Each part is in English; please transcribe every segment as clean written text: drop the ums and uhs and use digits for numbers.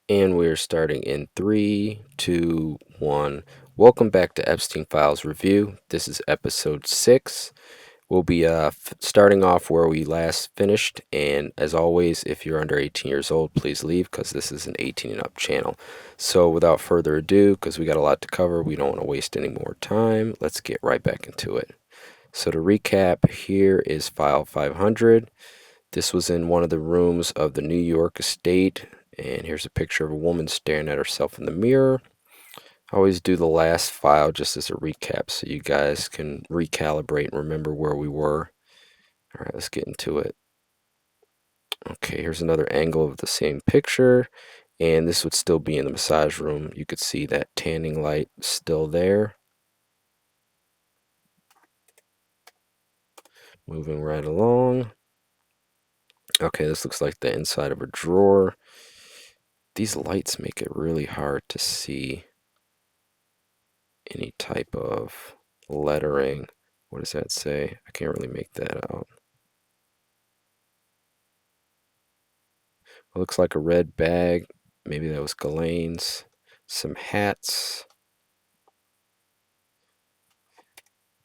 And we're starting in 3, 2, 1. Welcome back to Epstein Files Review. This is episode 6. We'll be starting off where we last finished. And as always, if you're under 18 years old, please leave because this is an 18 and up channel. So without further ado, because we got a lot to cover, we don't want to waste any more time. Let's get right back into it. So to recap, here is file 500. This was in one of the rooms of the New York estate, and here's a picture of a woman staring at herself in the mirror. I always do the last file just as a recap so you guys can recalibrate and remember where we were. All right, let's get into it. Okay, here's another angle of the same picture, and this would still be in the massage room. You could see that tanning light still there. Moving right along. Okay, this looks like the inside of a drawer. These lights make it really hard to see any type of lettering. What does that say? I can't really make that out. It looks like a red bag. Maybe that was Ghislaine's. Some hats.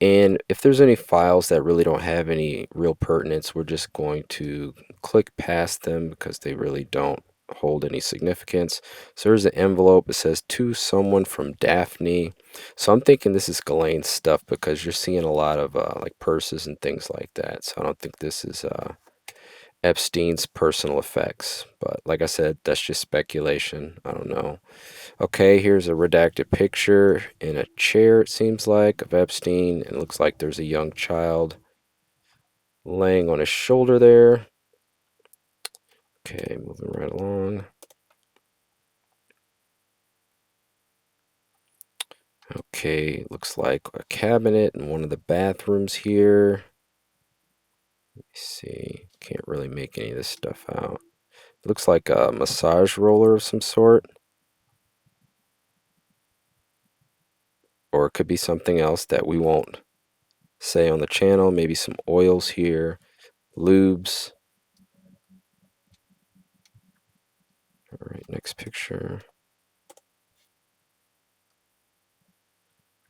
And if there's any files that really don't have any real pertinence, we're just going to click past them because they really don't hold any significance. So there's an envelope. It says to someone from Daphne. So I'm thinking this is Ghislaine's stuff because you're seeing a lot of like purses and things like that. So I don't think this is Epstein's personal effects. But like I said, that's just speculation. I don't know. Okay, here's a redacted picture in a chair, it seems like, of Epstein. And it looks like there's a young child laying on his shoulder there. Okay, moving right along. Okay, looks like a cabinet in one of the bathrooms here. Let me see. Can't really make any of this stuff out. It looks like a massage roller of some sort. Or it could be something else that we won't say on the channel. Maybe some oils here, lubes. All right, next picture.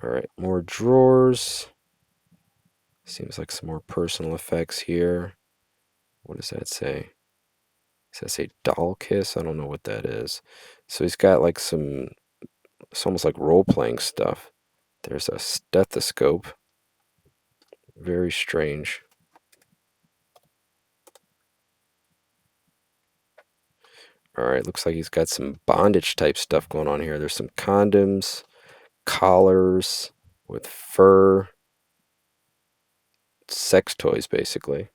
All right, more drawers. Seems like some more personal effects here. What does that say? Does that say doll kiss? I don't know what that is. So he's got like some, it's almost like role-playing stuff. There's a stethoscope. Very strange. All right, looks like he's got some bondage type stuff going on here. There's some condoms, collars with fur, sex toys basically.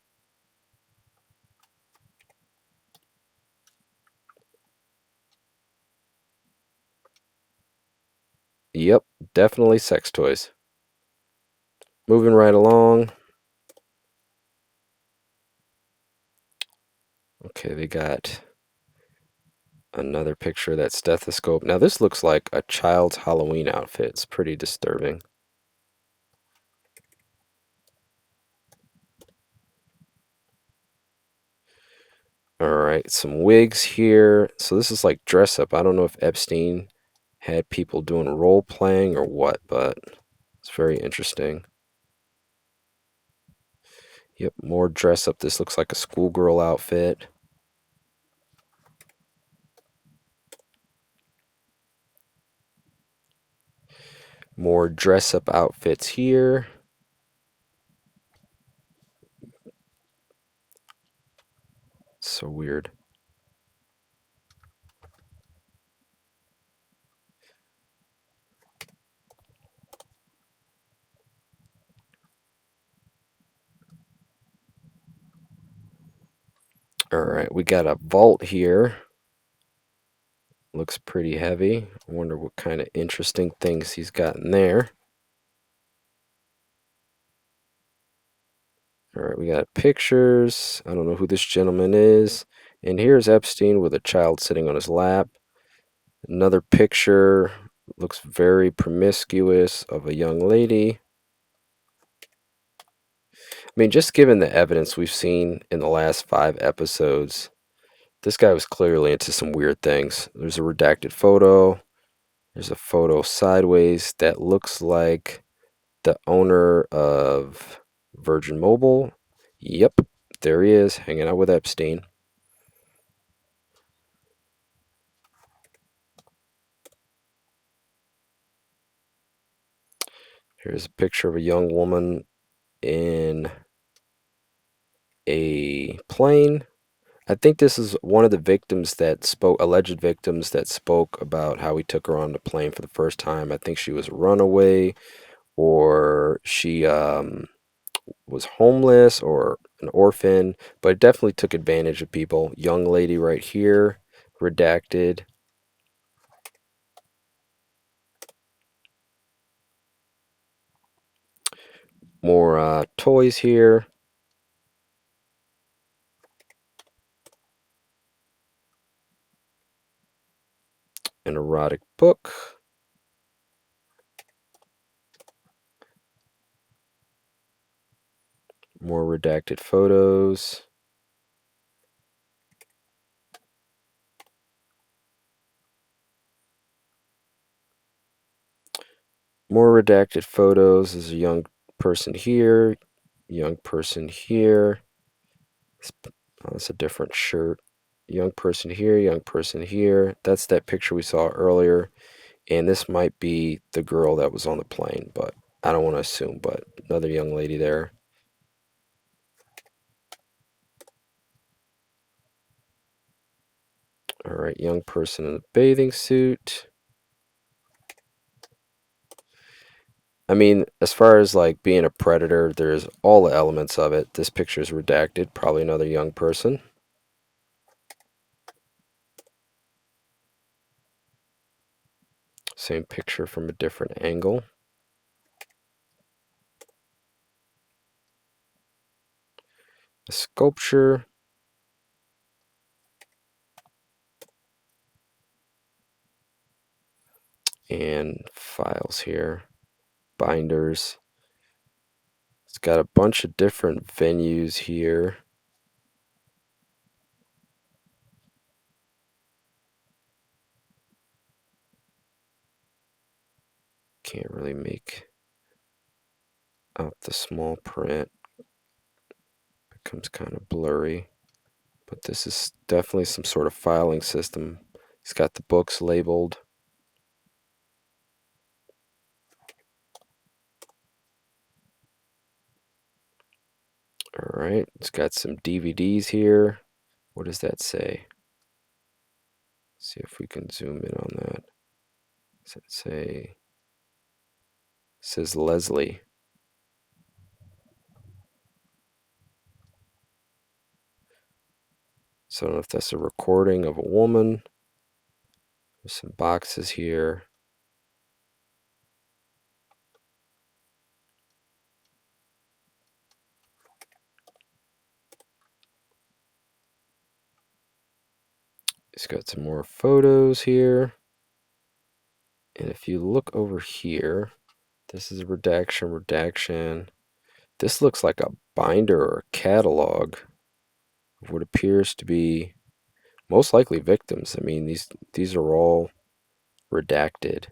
Yep, definitely sex toys. Moving right along. Okay, they got another picture of that stethoscope. Now this looks like a child's Halloween outfit. It's pretty disturbing. All right, some wigs here. So this is like dress up. I don't know if Epstein had people doing role playing or what, but it's very interesting. Yep, more dress up. This looks like a schoolgirl outfit. More dress up outfits here. So weird. All right, we got a vault here. Looks pretty heavy. I wonder what kind of interesting things he's got in there. All right, we got pictures. I don't know who this gentleman is. And here's Epstein with a child sitting on his lap. Another picture looks very promiscuous of a young lady. I mean, just given the evidence we've seen in the last 5 episodes, This guy was clearly into some weird things. There's a redacted photo. There's a photo sideways that looks like the owner of Virgin Mobile. Yep, there he is, hanging out with Epstein. Here's a picture of a young woman in a plane. I think this is one of the victims that spoke, alleged victims that spoke about how he took her on the plane for the first time. I think she was a runaway, or she was homeless, or an orphan, but it definitely took advantage of people. Young lady right here, redacted. More toys here. An erotic book. More redacted photos. More redacted photos. There's a young person here. Young person here. Oh, that's a different shirt. Young person here. Young person here. That's that picture we saw earlier. And this might be the girl that was on the plane, but I don't want to assume. But another young lady there. All right, young person in a bathing suit. I mean, as far as like being a predator, there's all the elements of it. This picture is redacted. Probably another young person. Same picture from a different angle. A sculpture. And files here. Binders. It's got a bunch of different venues here. Can't really make out the small print. Becomes kind of blurry. But this is definitely some sort of filing system. It's got the books labeled. All right, it's got some DVDs here. What does that say? See if we can zoom in on that. Does it say? It says Leslie. So I don't know if that's a recording of a woman. There's some boxes here. It's got some more photos here. And if you look over here, this is a redaction. This looks like a binder or a catalog of what appears to be most likely victims. I mean, these are all redacted.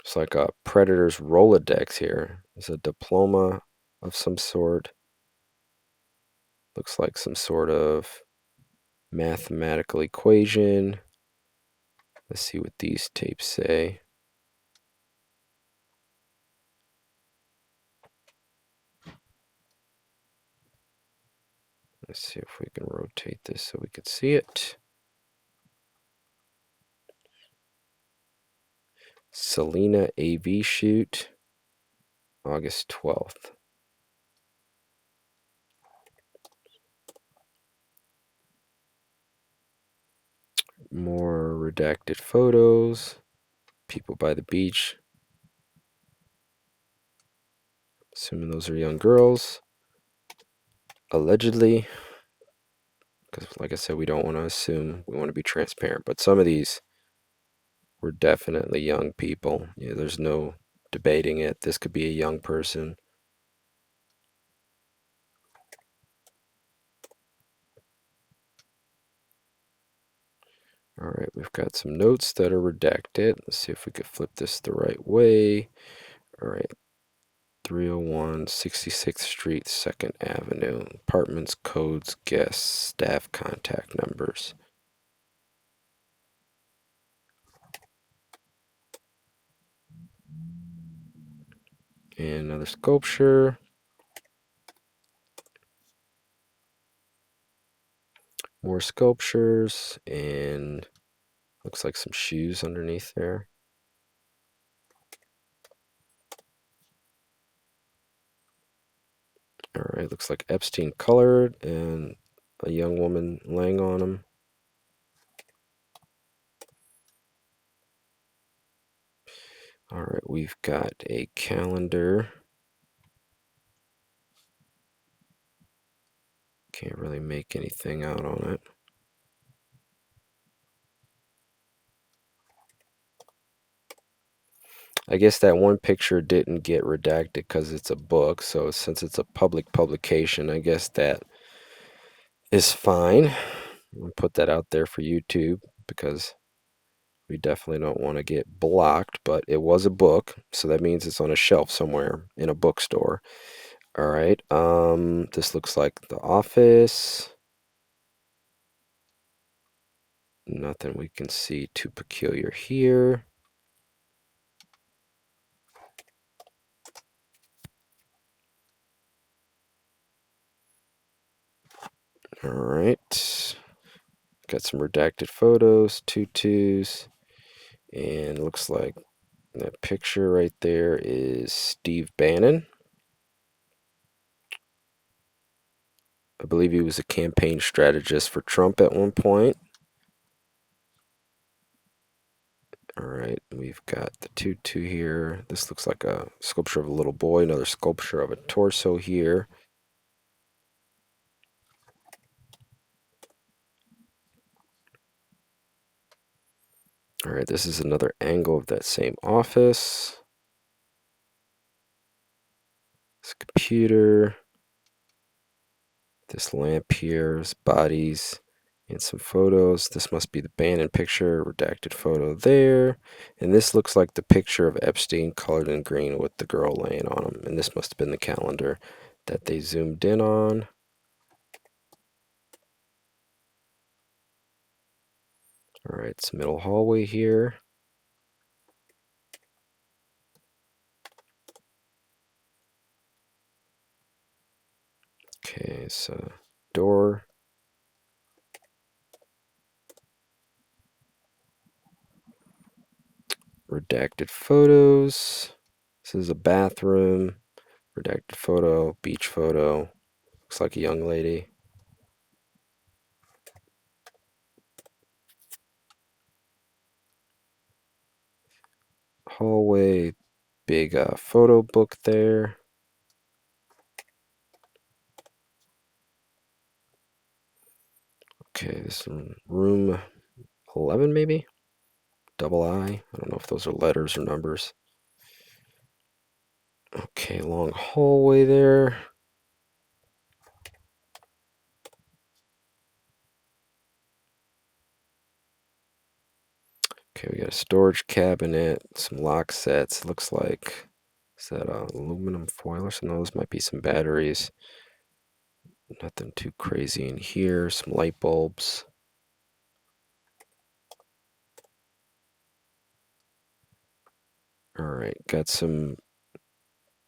It's like a predator's Rolodex here. There's a diploma of some sort. Looks like some sort of mathematical equation. Let's see what these tapes say. Let's see if we can rotate this so we can see it. Selena AV shoot, August 12th. More redacted photos. People by the beach. Assuming those are young girls. Allegedly. Because, like I said, we don't want to assume. We want to be transparent. But some of these were definitely young people. Yeah, there's no debating it. This could be a young person. All right, we've got some notes that are redacted. Let's see if we could flip this the right way. All right, 301 66th Street, 2nd Avenue. Apartments, codes, guests, staff contact numbers. And another sculpture. More sculptures, and looks like some shoes underneath there. All right, looks like Epstein colored and a young woman laying on him. All right, we've got a calendar. Can't really make anything out on it. I guess that one picture didn't get redacted because it's a book. So since it's a public publication, I guess that is fine. I'll put that out there for YouTube because we definitely don't want to get blocked. But it was a book, so that means it's on a shelf somewhere in a bookstore. All right. This looks like The Office. Nothing we can see too peculiar here. All right. Got some redacted photos, tutus, and looks like that picture right there is Steve Bannon. I believe he was a campaign strategist for Trump at one point. All right, we've got the tutu here. This looks like a sculpture of a little boy, another sculpture of a torso here. All right, this is another angle of that same office. This computer. This lamp here is bodies and some photos. This must be the Bannon picture, redacted photo there. And this looks like the picture of Epstein colored in green with the girl laying on him. And this must have been the calendar that they zoomed in on. All right, it's middle hallway here. Okay, so door. Redacted photos. This is a bathroom. Redacted photo, beach photo. Looks like a young lady. Hallway, big photo book there. Okay, this is room 11 maybe? Double I. I don't know if those are letters or numbers. Okay, long hallway there. Okay, we got a storage cabinet, some lock sets. Looks like, is that aluminum foil or something? No, those might be some batteries. Nothing too crazy in here. Some light bulbs. All right, got some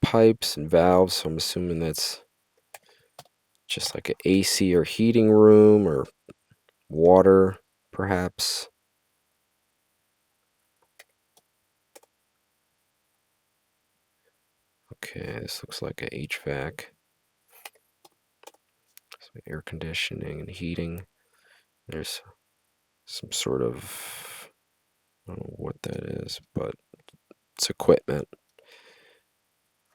pipes and valves. So I'm assuming that's just like an AC or heating room or water, perhaps. Okay, this looks like a HVAC. So air conditioning and heating. There's some sort of, I don't know what that is, but it's equipment.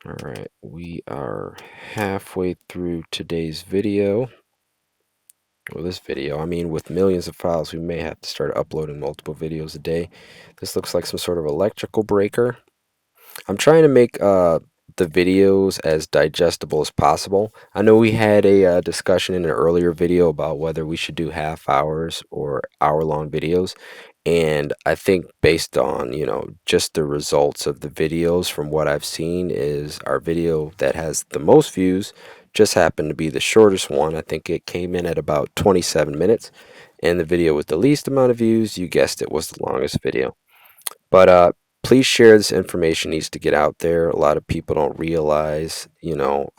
All right, we are halfway through today's video. Well, this video, I mean, with millions of files, we may have to start uploading multiple videos a day. This looks like some sort of electrical breaker. I'm trying to make the videos as digestible as possible. I know we had a discussion in an earlier video about whether we should do half hours or hour-long videos. And I think based on, just the results of the videos from what I've seen is our video that has the most views just happened to be the shortest one. I think it came in at about 27 minutes. And the video with the least amount of views, you guessed it, was the longest video. But please share. This information needs to get out there. A lot of people don't realize,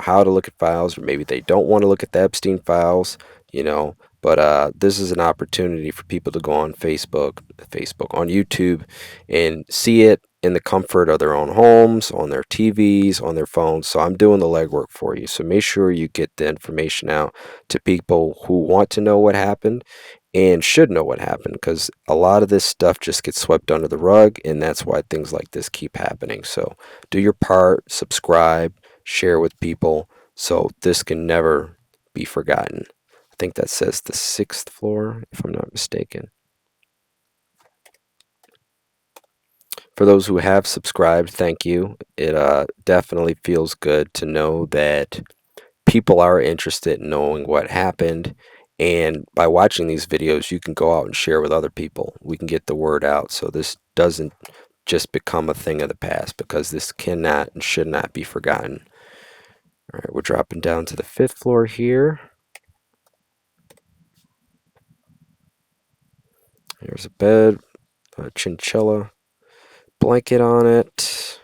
how to look at files, or maybe they don't want to look at the Epstein files, you know. But this is an opportunity for people to go on on YouTube, and see it in the comfort of their own homes, on their TVs, on their phones. So I'm doing the legwork for you. So make sure you get the information out to people who want to know what happened and should know what happened, because a lot of this stuff just gets swept under the rug, and that's why things like this keep happening. So do your part, subscribe, share with people, so this can never be forgotten. I think that says the 6th floor, if I'm not mistaken. For those who have subscribed, thank you. It definitely feels good to know that people are interested in knowing what happened. And by watching these videos, you can go out and share with other people. We can get the word out so this doesn't just become a thing of the past, because this cannot and should not be forgotten. All right, we're dropping down to the 5th floor here. There's a bed, a chinchilla blanket on it.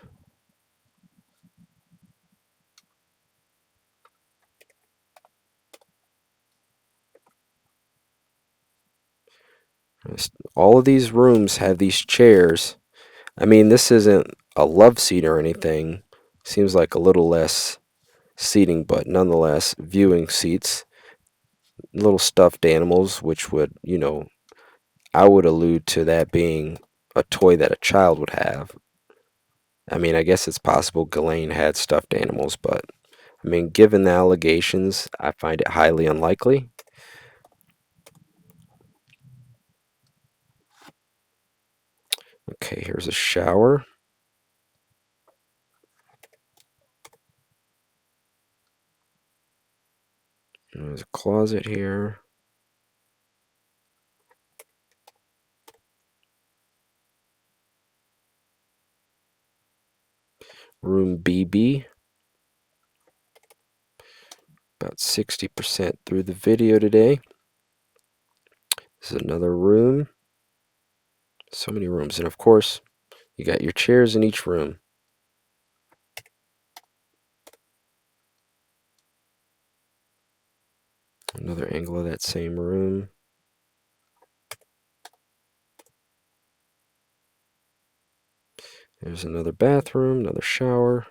All of these rooms have these chairs. I mean, this isn't a love seat or anything. Seems like a little less seating, but nonetheless, viewing seats. Little stuffed animals, which would, I would allude to that being a toy that a child would have. I mean, I guess it's possible Ghislaine had stuffed animals, but I mean, given the allegations, I find it highly unlikely. Okay, here's a shower. There's a closet here. Room BB. About 60% through the video today. This is another room. So many rooms. And of course, you got your chairs in each room. Another angle of that same room. There's another bathroom, another shower.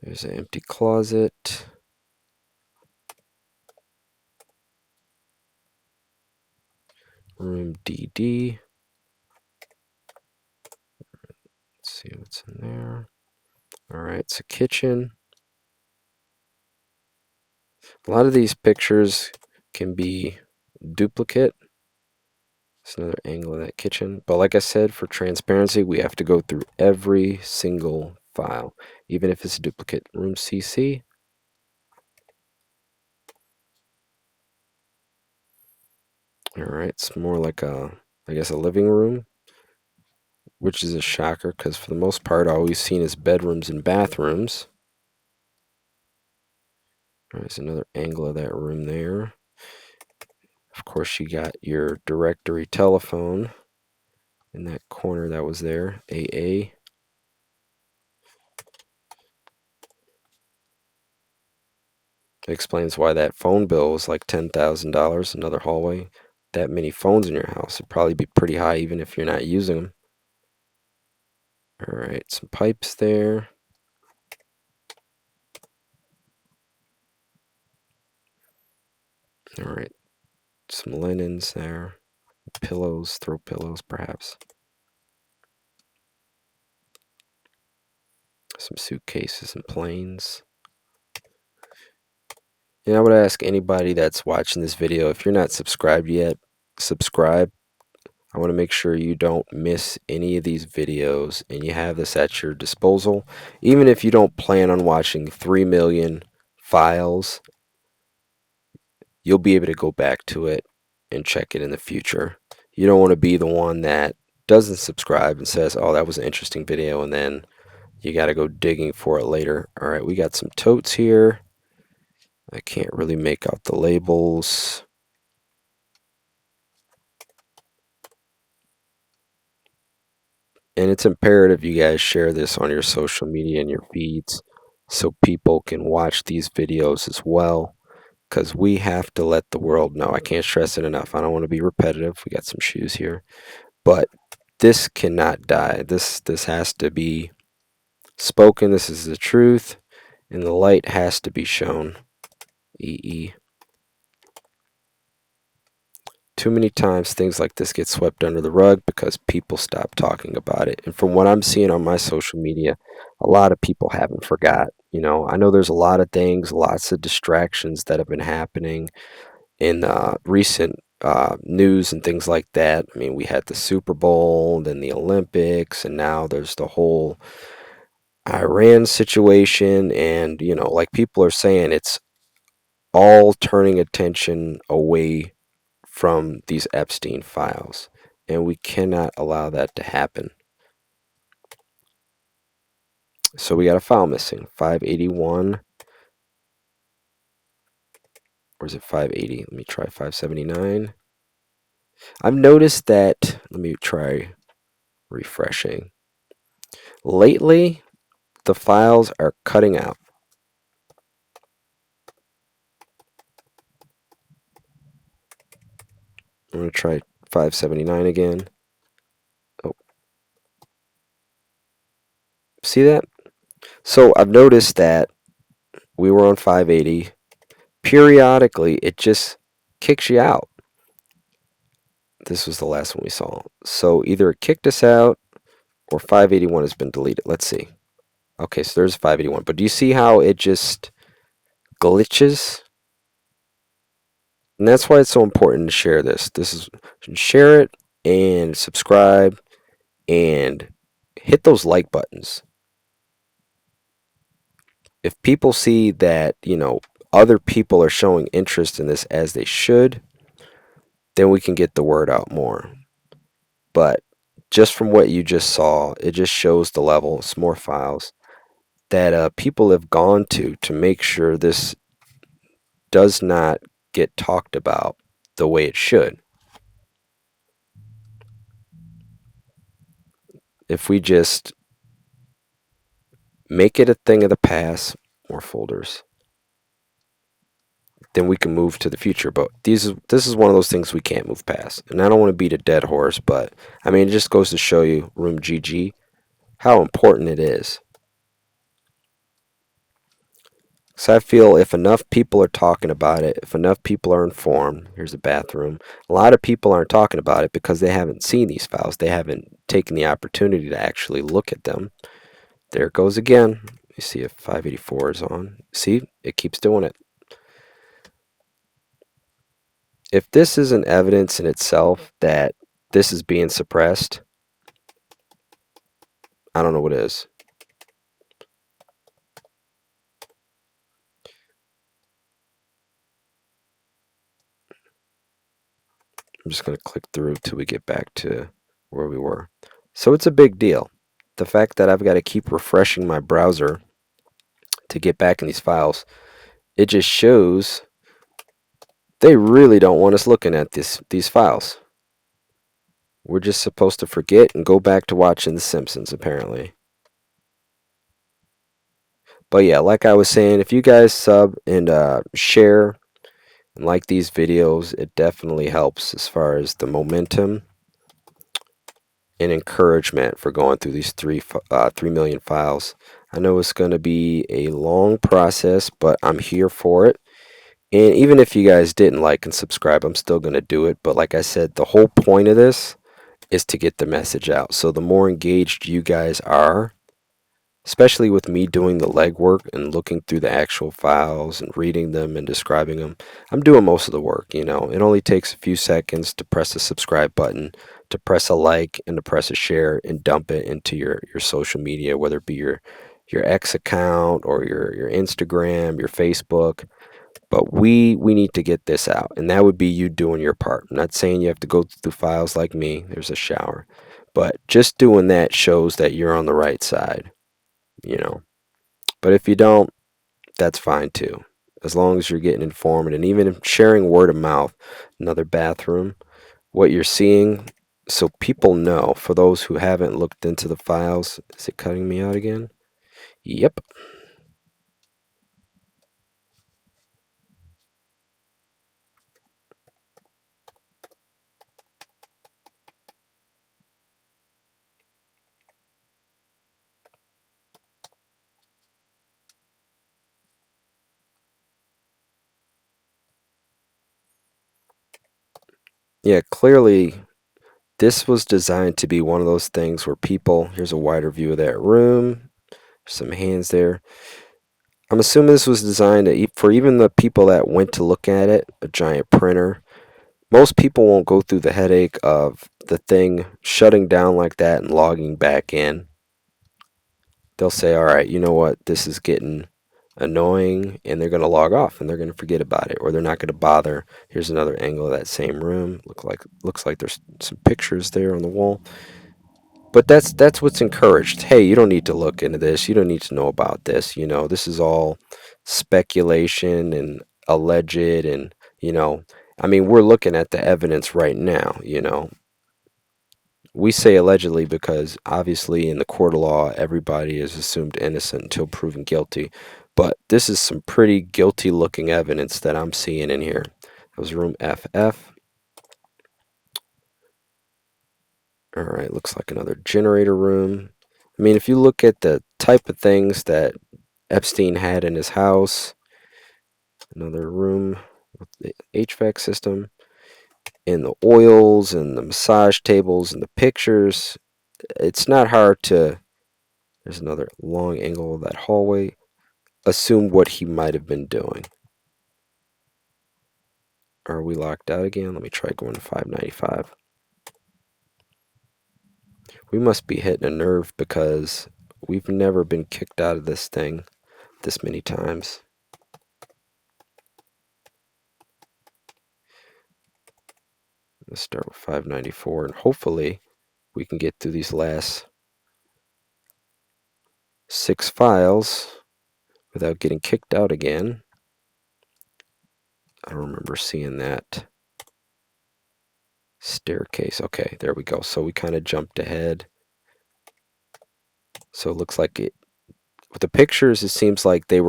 There's an empty closet. Room DD. Let's see what's in there. All right, it's a kitchen. A lot of these pictures can be duplicate. It's another angle of that kitchen. But like I said, for transparency, we have to go through every single file, even if it's a duplicate. Room CC. All right, it's more like I guess a living room, which is a shocker because for the most part, all we've seen is bedrooms and bathrooms. There's another angle of that room there. Of course, you got your directory telephone in that corner that was there, AA. It explains why that phone bill was like $10,000. Another hallway. That many phones in your house would probably be pretty high even if you're not using them. All right, some pipes there. All right, some linens there. Pillows, throw pillows perhaps. Some suitcases and planes. And I would ask anybody that's watching this video, if you're not subscribed yet, subscribe. I want to make sure you don't miss any of these videos and you have this at your disposal. Even if you don't plan on watching 3 million files, you'll be able to go back to it and check it in the future. You don't want to be the one that doesn't subscribe and says, oh, that was an interesting video, and then you got to go digging for it later. All right, we got some totes here. I can't really make out the labels. And it's imperative you guys share this on your social media and your feeds so people can watch these videos as well, because we have to let the world know. I can't stress it enough. I don't want to be repetitive. We got some shoes here. But this cannot die. This has to be spoken. This is the truth, and the light has to be shown. EE. Too many times things like this get swept under the rug because people stop talking about it. And from what I'm seeing on my social media, a lot of people haven't forgot. I know there's a lot of things, lots of distractions that have been happening in recent news and things like that. I mean, we had the Super Bowl, then the Olympics, and now there's the whole Iran situation. And, like people are saying, it's all turning attention away from these Epstein files. And we cannot allow that to happen. So we got a file missing, 581. Or is it 580? Let me try 579. I've noticed that, let me try refreshing. Lately, the files are cutting out. I'm going to try 579 again. Oh, see that? So I've noticed that we were on 580. Periodically, it just kicks you out. This was the last one we saw. So either it kicked us out or 581 has been deleted. Let's see. Okay, so there's 581. But do you see how it just glitches? And that's why it's so important to share this. Share it and subscribe and hit those like buttons. If people see that, other people are showing interest in this as they should, then we can get the word out more. But just from what you just saw, it just shows the level, some more files that people have gone to make sure this does not get talked about the way it should. If we just make it a thing of the past, more folders, then we can move to the future. But this is one of those things we can't move past. And I don't want to beat a dead horse, but I mean, it just goes to show you, Room GG, how important it is. So I feel if enough people are talking about it, if enough people are informed, here's a bathroom. A lot of people aren't talking about it because they haven't seen these files. They haven't taken the opportunity to actually look at them. There it goes again. You see if 584 is on. See, it keeps doing it. If this isn't evidence in itself that this is being suppressed, I don't know what is. I'm just going to click through till we get back to where we were. So it's a big deal. The fact that I've got to keep refreshing my browser to get back in these files, it just shows they really don't want us looking at these files. We're just supposed to forget and go back to watching The Simpsons, apparently. But yeah, like I was saying, if you guys sub and share and like these videos, it definitely helps as far as the momentum and encouragement for going through these 3 million files. I know it's going to be a long process, but I'm here for it. And even if you guys didn't like and subscribe, I'm still going to do it. But like I said, the whole point of this is to get the message out. So the more engaged you guys are, especially with me doing the legwork and looking through the actual files and reading them and describing them, I'm doing most of the work. It only takes a few seconds to press the subscribe button to press a like and to press a share and dump it into your social media, whether it be your X account or your Instagram, your Facebook. But we need to get this out, and that would be you doing your part. I'm not saying you have to go through files like me. There's a shower, but just doing that shows that you're on the right side, you know. But if you don't, that's fine too, as long as you're getting informed and even sharing word of mouth. Another bathroom, what you're seeing, so people know. For those who haven't looked into the files, is it cutting me out again? Yep. Yeah, clearly this was designed to be one of those things where people, here's a wider view of that room, some hands there. I'm assuming this was designed for even the people that went to look at it, a giant printer. Most people won't go through the headache of the thing shutting down like that and logging back in. They'll say, all right, you know what, this is getting annoying, and they're going to log off and they're going to forget about it, or they're not going to bother. Here's another angle of that same room. Looks like there's some pictures there on the wall. But that's what's encouraged. Hey, you don't need to look into this. You don't need to know about this. This is all speculation and alleged, and I mean, we're looking at the evidence right now. We say allegedly because obviously in the court of law, everybody is assumed innocent until proven guilty. But this is some pretty guilty looking evidence that I'm seeing in here. That was room FF. All right, looks like another generator room. I mean, if you look at the type of things that Epstein had in his house, another room with the HVAC system, and the oils and the massage tables and the pictures, it's not hard to, there's another long angle of that hallway, assume what he might have been doing. Are we locked out again? Let me try going to 595. We must be hitting a nerve because we've never been kicked out of this thing this many times. Let's start with 594, and hopefully we can get through these last 6 files without getting kicked out again. I don't remember seeing that staircase. Okay, there we go. So we kind of jumped ahead. So it looks like it, with the pictures, it seems like they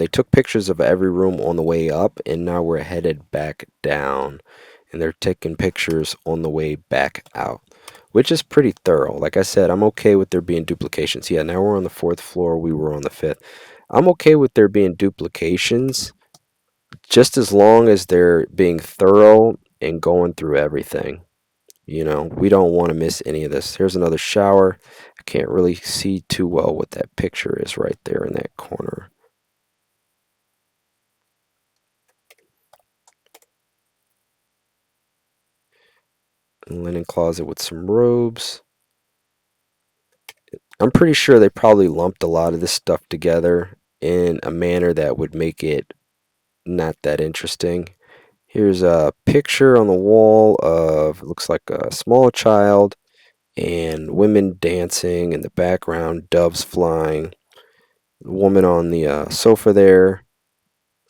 took pictures of every room on the way up, and now we're headed back down. And they're taking pictures on the way back out, which is pretty thorough. Like I said, I'm okay with there being duplications. Yeah, now we're on the 4th floor. We were on the 5th. I'm okay with there being duplications, just as long as they're being thorough and going through everything. We don't want to miss any of this. Here's another shower. I can't really see too well what that picture is right there in that corner. A linen closet with some robes. I'm pretty sure they probably lumped a lot of this stuff together in a manner that would make it not that interesting. Here's a picture on the wall of, looks like a small child and women dancing in the background, doves flying, woman on the sofa there.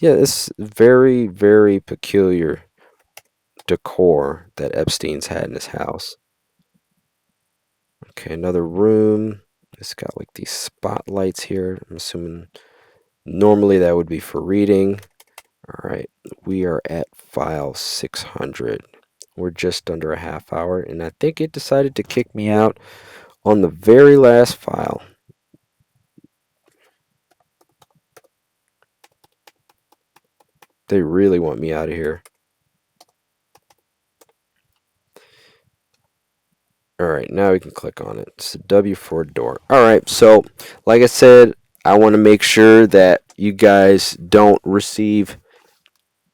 Yeah, this very, very peculiar decor that Epstein's had in his house. Okay, another room. It's got like these spotlights here. I'm assuming normally that would be for reading. All right, we are at file 600. We're just under a half hour, and I think it decided to kick me out on the very last file. They really want me out of here. All right, now we can click on it. It's a W4 door. All right, so like I said, I want to make sure that you guys don't receive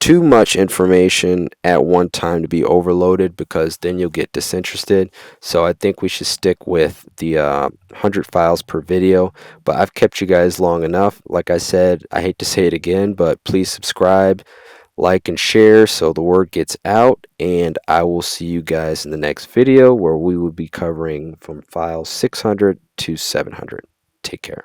too much information at one time to be overloaded, because then you'll get disinterested. So I think we should stick with the 100 files per video. But I've kept you guys long enough. Like I said, I hate to say it again, but please subscribe, like, and share so the word gets out. And I will see you guys in the next video, where we will be covering from files 600 to 700. Take care.